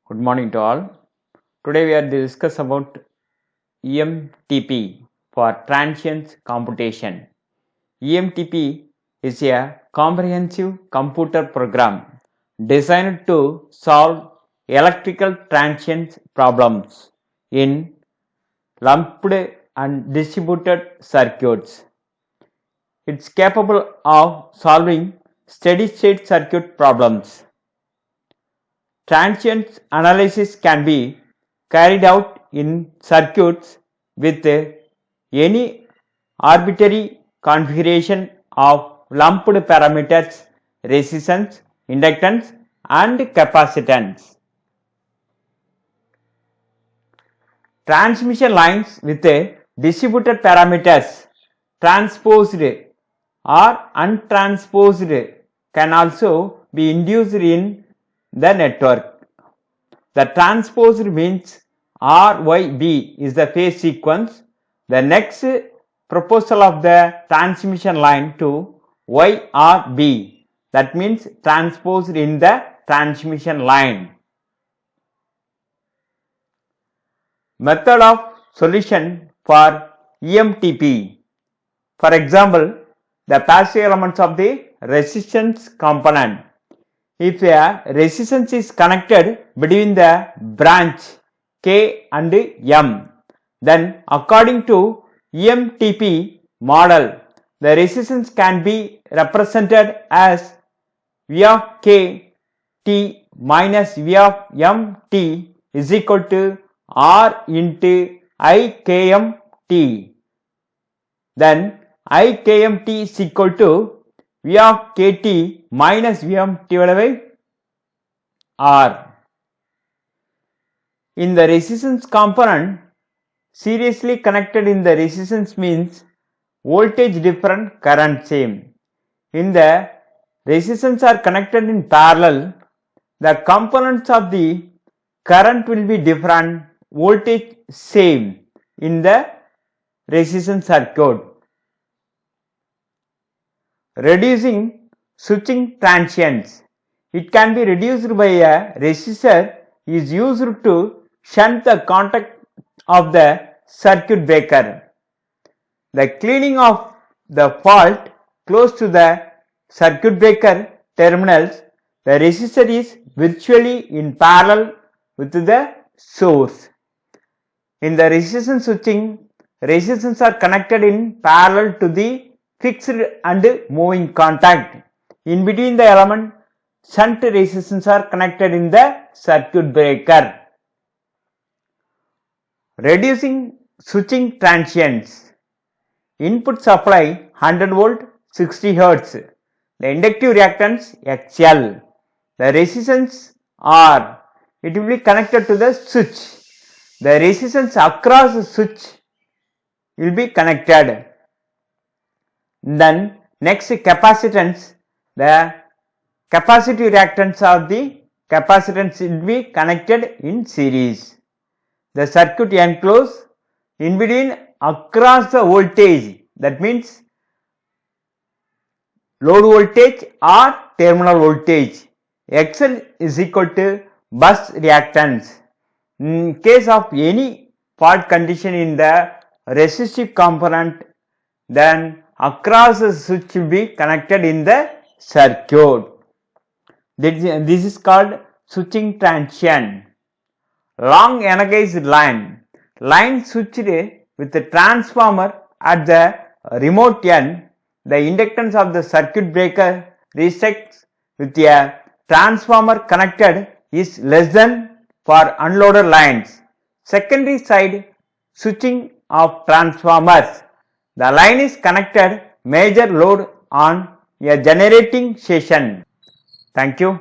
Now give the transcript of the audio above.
Good morning to all. Today we are discuss about EMTP for transients computation. EMTP is a comprehensive computer program designed to solve electrical transients problems in lumped and distributed circuits. It's capable of solving steady-state circuit problems. Transient analysis can be carried out in circuits with any arbitrary configuration of lumped parameters, resistance, inductance, and capacitance. Transmission lines with distributed parameters, transposed or untransposed, can also be induced in the network. The transposed means RYB is the phase sequence. The next proposal of the transmission line to YRB, that means transposed in the transmission line. Method of solution for EMTP. For example, the passive elements of the resistance component. If a resistance is connected between the branch K and M, then according to EMTP model, the resistance can be represented as V of K T minus V of M T is equal to R into IKM T. Then IKM T is equal to V of KT minus Vm divided by R. In the resistance component, seriously connected in the resistance means voltage different, current same. In the resistance are connected in parallel, the components of the current will be different, voltage same in the resistance circuit. Reducing switching transients. It can be reduced by a resistor is used to shunt the contact of the circuit breaker. The cleaning of the fault close to the circuit breaker terminals, the resistor is virtually in parallel with the source. In the resistance switching, resistors are connected in parallel to the fixed and moving contact. In between the element, shunt resistors are connected in the circuit breaker. Reducing switching transients. Input supply 100 volt 60 Hz. The inductive reactance XL. The resistance R. It will be connected to the switch. The resistance across the switch will be connected. Then next capacitance, the capacitive reactance of the capacitance will be connected in series. The circuit enclosed in between across the voltage, that means load voltage or terminal voltage. XL is equal to bus reactance. In case of any fault condition in the resistive component, then across the switch will be connected in the circuit. This is called switching transient. Long energized line. Line switched with the transformer at the remote end. The inductance of the circuit breaker resets with a transformer connected is less than for unloaded lines. Secondary side switching of transformers. The line is connected major load on a generating station. Thank you.